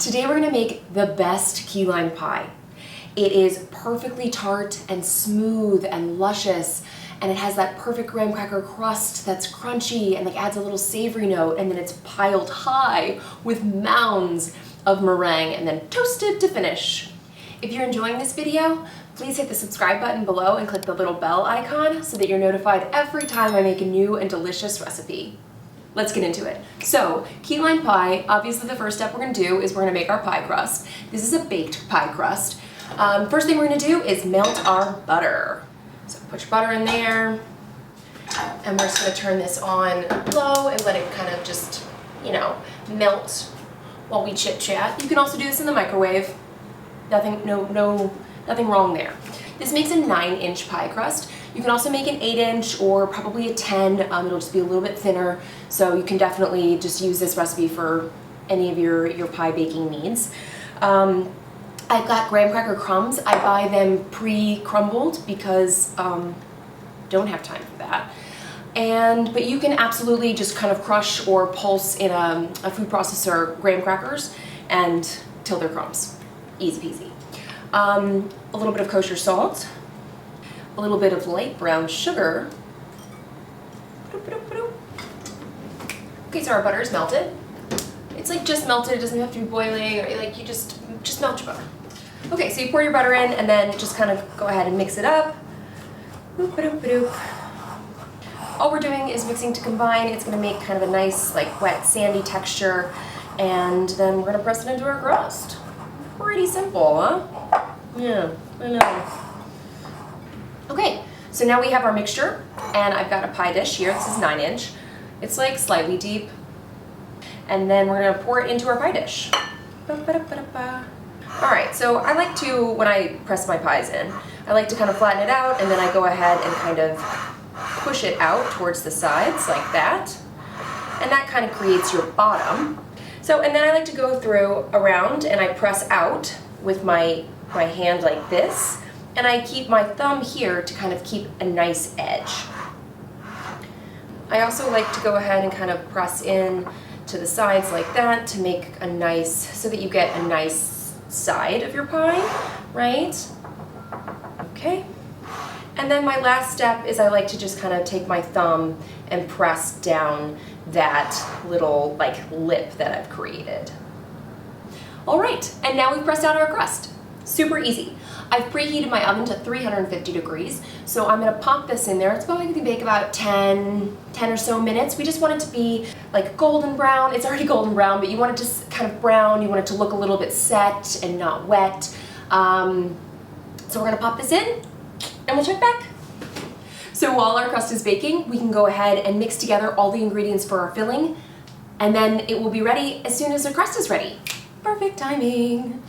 Today we're gonna make the best key lime pie. It is perfectly tart and smooth and luscious, and it has that perfect graham cracker crust that's crunchy and like adds a little savory note, and then it's piled high with mounds of meringue and then toasted to finish. If you're enjoying this video, please hit the subscribe button below and click the little bell icon so that you're notified every time I make a new and delicious recipe. Let's get into it. So, key lime pie, obviously the first step we're gonna do is we're gonna make our pie crust. This is a baked pie crust. First thing we're gonna do is melt our butter. So put your butter in there, and we're just gonna turn this on low and let it kind of just, melt while we chit chat. You can also do this in the microwave. Nothing wrong there. This makes a 9-inch pie crust. You can also make an 8-inch or probably a 10. It'll just be a little bit thinner, so you can definitely just use this recipe for any of your pie baking needs. I've got graham cracker crumbs. I buy them pre-crumbled because don't have time for that. But you can absolutely just kind of crush or pulse in a food processor graham crackers and till they're crumbs. Easy peasy. A little bit of kosher salt, a little bit of light brown sugar. Okay, so our butter is melted. It's like just melted, it doesn't have to be boiling, or like you just melt your butter. Okay, so you pour your butter in and then just kind of go ahead and mix it up. All we're doing is mixing to combine. It's gonna make kind of a nice, like wet, sandy texture, and then we're gonna press it into our crust. Pretty simple, huh? Yeah, I know. Okay, so now we have our mixture, and I've got a pie dish here. This is 9-inch. It's like slightly deep. And then we're gonna pour it into our pie dish. All right, so I like to, when I press my pies in, I like to kind of flatten it out, and then I go ahead and kind of push it out towards the sides like that. And that kind of creates your bottom. So, and then I like to go through around and I press out with my hand like this, and I keep my thumb here to kind of keep a nice edge. I also like to go ahead and kind of press in to the sides like that to make a nice, so that you get a nice side of your pie, right? Okay. And then my last step is I like to just kind of take my thumb and press down that little like lip that I've created. All right, and now we've pressed out our crust. Super easy. I've preheated my oven to 350 degrees, so I'm gonna pop this in there. It's probably gonna bake about 10 or so minutes. We just want it to be like golden brown. It's already golden brown, but you want it to kind of brown. You want it to look a little bit set and not wet. So we're gonna pop this in, and we'll check back. So while our crust is baking, we can go ahead and mix together all the ingredients for our filling, and then it will be ready as soon as our crust is ready. Perfect timing.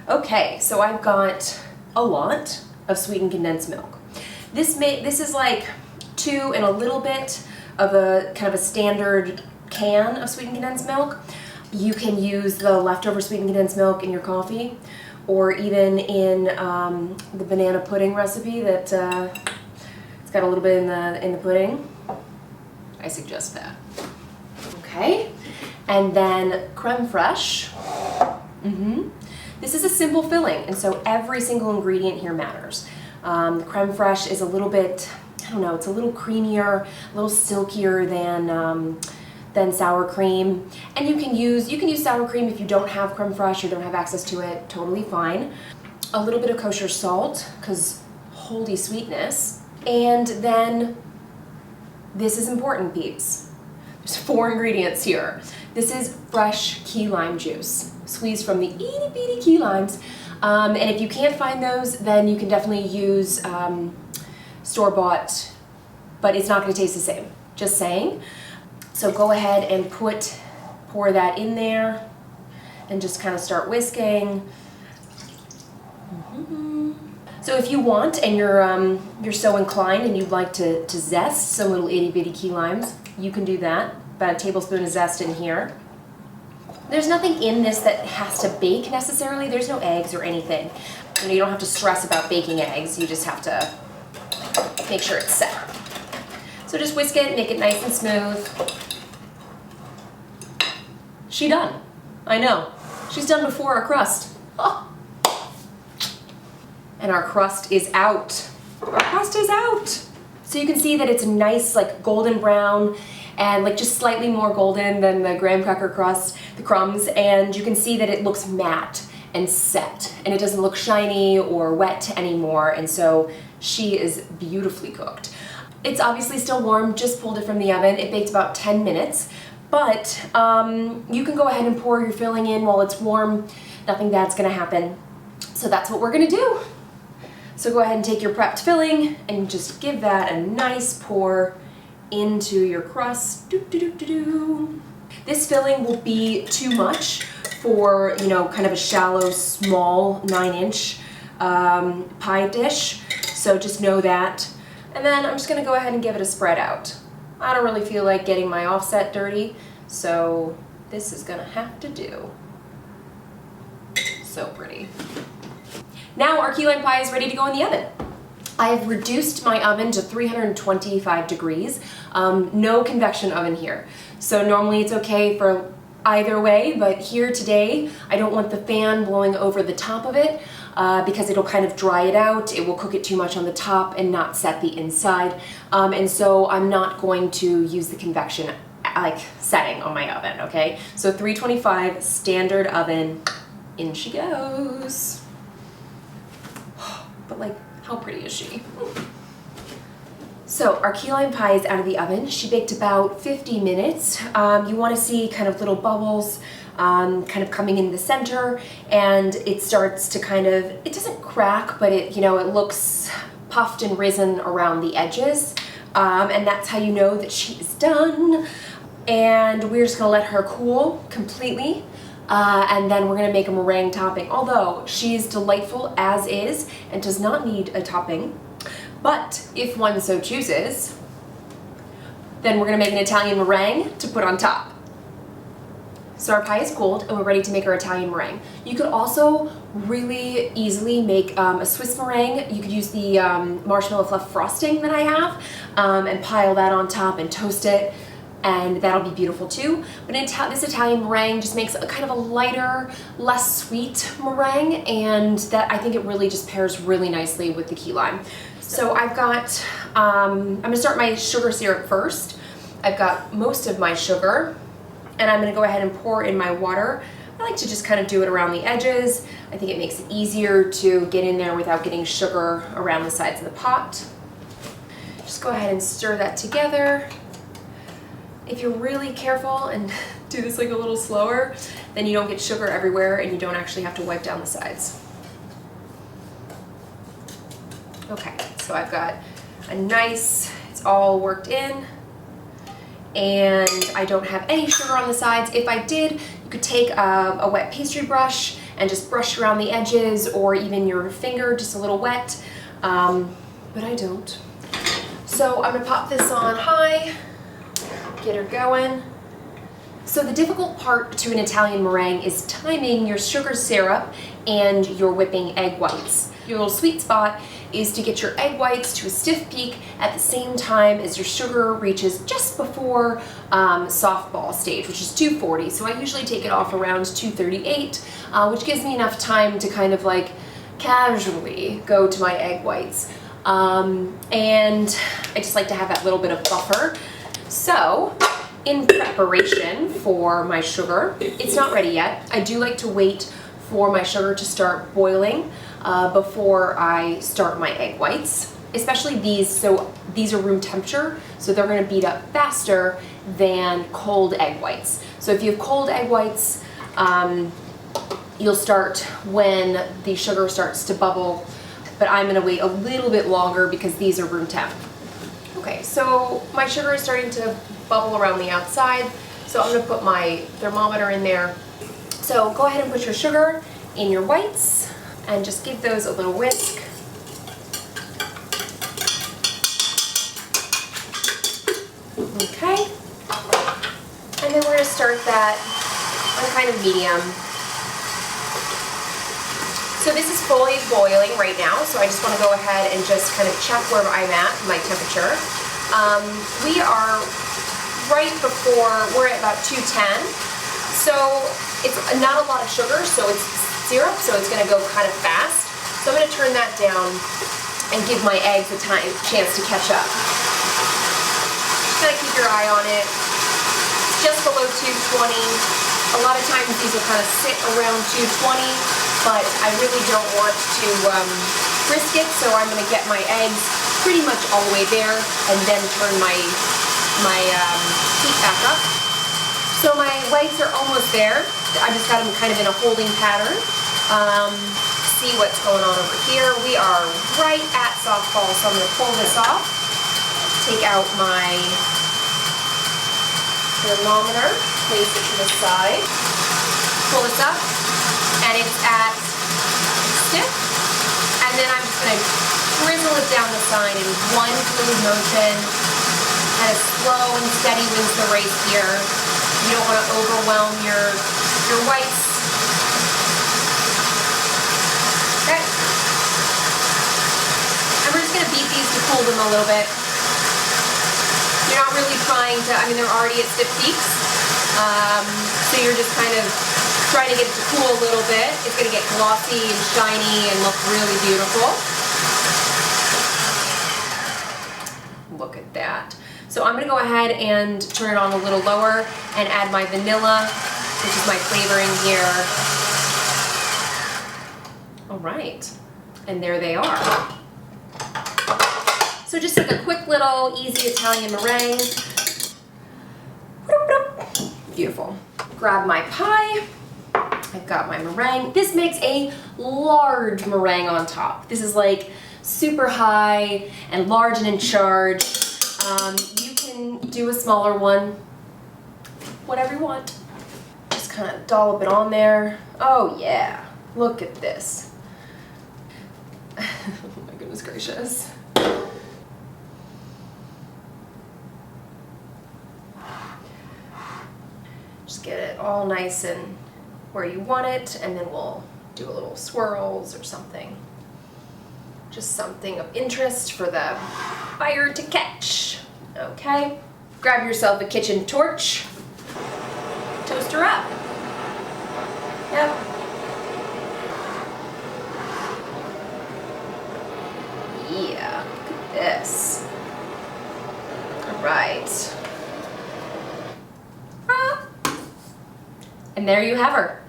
Okay, so I've got a lot of sweetened condensed milk. This is like 2 and a little bit of a kind of a standard can of sweetened condensed milk. You can use the leftover sweetened condensed milk in your coffee, or even in the banana pudding recipe that it's got a little bit in the pudding. I suggest that. Okay, and then creme fraiche. This is a simple filling, and so every single ingredient here matters. The creme fraiche is a little bit, I don't know, it's a little creamier, a little silkier than sour cream. And you can use sour cream if you don't have creme fraiche or don't have access to it, totally fine. A little bit of kosher salt, because holy sweetness. And then, this is important, peeps. There's 4 ingredients here. This is fresh key lime juice, squeezed from the itty bitty key limes. And if you can't find those, then you can definitely use store-bought, but it's not gonna taste the same, just saying. So go ahead and pour that in there and just kind of start whisking. So if you want and you're so inclined and you'd like to zest some little itty bitty key limes, you can do that. About a tablespoon of zest in here. There's nothing in this that has to bake necessarily. There's no eggs or anything. You don't have to stress about baking eggs. You just have to make sure it's set. So just whisk it, make it nice and smooth. She done. I know. she's done before our crust. Oh. And our crust is out. Our crust is out. So you can see that it's a nice like golden brown and like just slightly more golden than the graham cracker crust, the crumbs, and you can see that it looks matte and set, and it doesn't look shiny or wet anymore, and so she is beautifully cooked. It's obviously still warm, just pulled it from the oven. It baked about 10 minutes, but you can go ahead and pour your filling in while it's warm. Nothing bad's gonna happen. So that's what we're gonna do. So go ahead and take your prepped filling and just give that a nice pour into your crust. This filling will be too much for, you know, kind of a shallow, small 9-inch pie dish. So just know that. And then I'm just gonna go ahead and give it a spread out. I don't really feel like getting my offset dirty, so this is gonna have to do. So pretty. Now our key lime pie is ready to go in the oven. I've reduced my oven to 325 degrees. No convection oven here. So normally it's okay for either way, but here today, I don't want the fan blowing over the top of it because it'll kind of dry it out. It will cook it too much on the top and not set the inside. And so I'm not going to use the convection like setting on my oven, okay? So 325 standard oven, in she goes. But like, how pretty is she? So our key lime pie is out of the oven. She baked about 50 minutes. You want to see kind of little bubbles kind of coming in the center, and it starts to kind of, it doesn't crack, but it, you know, it looks puffed and risen around the edges. And that's how you know that she is done. And we're just gonna let her cool completely. And then we're gonna make a meringue topping, although she's delightful as is and does not need a topping. But if one so chooses, then we're gonna make an Italian meringue to put on top. So our pie is cooled and we're ready to make our Italian meringue. You could also really easily make a Swiss meringue. You could use the marshmallow fluff frosting that I have and pile that on top and toast it, and that'll be beautiful too. But this Italian meringue just makes a kind of a lighter, less sweet meringue, and that I think it really just pairs really nicely with the key lime. So I've got, I'm gonna start my sugar syrup first. I've got most of my sugar, and I'm gonna go ahead and pour in my water. I like to just kind of do it around the edges. I think it makes it easier to get in there without getting sugar around the sides of the pot. Just go ahead and stir that together. If you're really careful and do this like a little slower, then you don't get sugar everywhere and you don't actually have to wipe down the sides. Okay, so I've got a nice, it's all worked in, and I don't have any sugar on the sides. If I did, you could take a wet pastry brush and just brush around the edges, or even your finger, just a little wet, but I don't. So I'm gonna pop this on high, get her going. So the difficult part to an Italian meringue is timing your sugar syrup and your whipping egg whites. Your little sweet spot is to get your egg whites to a stiff peak at the same time as your sugar reaches just before softball stage, which is 240. So I usually take it off around 238, which gives me enough time to kind of like casually go to my egg whites. And I just like to have that little bit of buffer. So in preparation for my sugar, it's not ready yet. I do like to wait for my sugar to start boiling before I start my egg whites, especially these. So these are room temperature, so they're going to beat up faster than cold egg whites. So if you have cold egg whites, you'll start when the sugar starts to bubble, but I'm going to wait a little bit longer because these are room temp. Okay, so my sugar is starting to bubble around the outside, so I'm going to put my thermometer in there. So go ahead and put your sugar in your whites and just give those a little whisk. Okay, and then we're going to start that on kind of medium. So this is fully boiling right now, so I just want to go ahead and just kind of check where I'm at, my temperature. We are right before, we're at about 210. So It's not a lot of sugar, so it's syrup, so it's gonna go kind of fast. So I'm gonna turn that down and give my eggs a chance to catch up. Just gotta keep your eye on it. It's just below 220. A lot of times these will kind of sit around 220, but I really don't want to risk it, so I'm gonna get my eggs pretty much all the way there and then turn my heat back up. So my whites are almost there. I just got them kind of in a holding pattern. See what's going on over here. We are right at soft ball, so I'm going to pull this off. Take out my thermometer, place it to the side, pull this up, and it's at stiff. And then I'm just going to drizzle it down the side in one fluid motion. Kind of slow and steady wins the race here. You don't want to overwhelm your whites. Okay. And we're just going to beat these to cool them a little bit. You're not really trying to, I mean, they're already at stiff peaks. So you're just kind of trying to get it to cool a little bit. It's going to get glossy and shiny and look really beautiful. Look at that. So I'm going to go ahead and turn it on a little lower and add my vanilla, which is my flavoring here. All right, and there they are. So just like a quick little easy Italian meringue. Beautiful. Grab my pie. I've got my meringue. This makes a large meringue on top. This is like super high and large and in charge. You can do a smaller one, whatever you want. Just kind of dollop it on there. Oh yeah, look at this. Oh my goodness gracious. Just get it all nice and where you want it, and then we'll do a little swirls or something. Just something of interest for the fire to catch. Okay, grab yourself a kitchen torch, toast her up. Yep. Yeah, look at this. All right. And there you have her.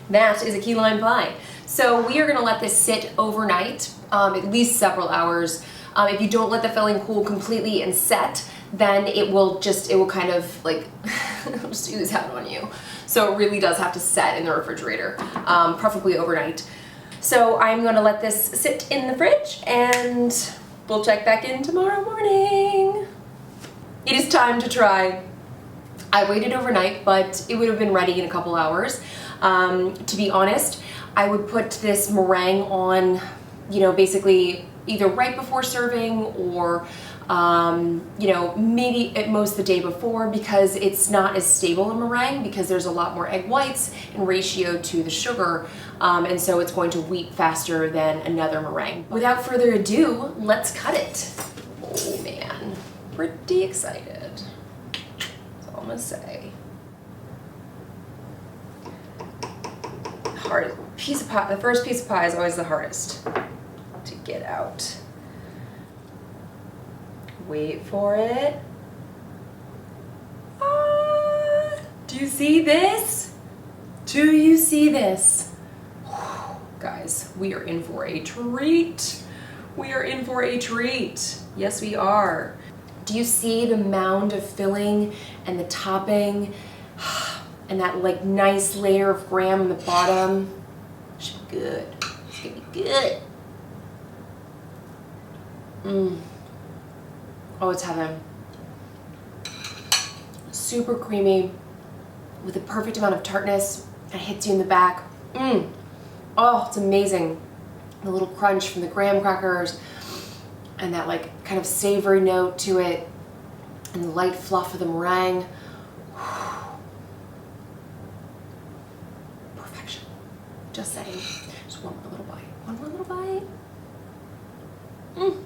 That is a key lime pie. So we are gonna let this sit overnight, at least several hours. If you don't let the filling cool completely and set, then it will kind of like, it'll just ooze out on you. So it really does have to set in the refrigerator, preferably overnight. So I'm gonna let this sit in the fridge and we'll check back in tomorrow morning. It is time to try. I waited overnight, but it would have been ready in a couple hours. To be honest, I would put this meringue on, you know, basically either right before serving or, you know, maybe at most the day before, because it's not as stable a meringue because there's a lot more egg whites in ratio to the sugar, and so it's going to weep faster than another meringue. Without further ado, let's cut it. Oh man, pretty excited. That's all I'm gonna say. Hardest piece of pie, the first piece of pie is always the hardest to get out. Wait for it. Ah, do you see this? Do you see this? Whew, guys, we are in for a treat. We are in for a treat. Yes, we are. Do you see the mound of filling and the topping and that like nice layer of graham on the bottom? Should be good. It's gonna be good. Mmm. Oh, it's heaven. Super creamy with the perfect amount of tartness. It hits you in the back. Mmm. Oh, it's amazing. The little crunch from the graham crackers and that like kind of savory note to it and the light fluff of the meringue. Perfection. Just saying. Just one more little bite. One more little bite. Mmm.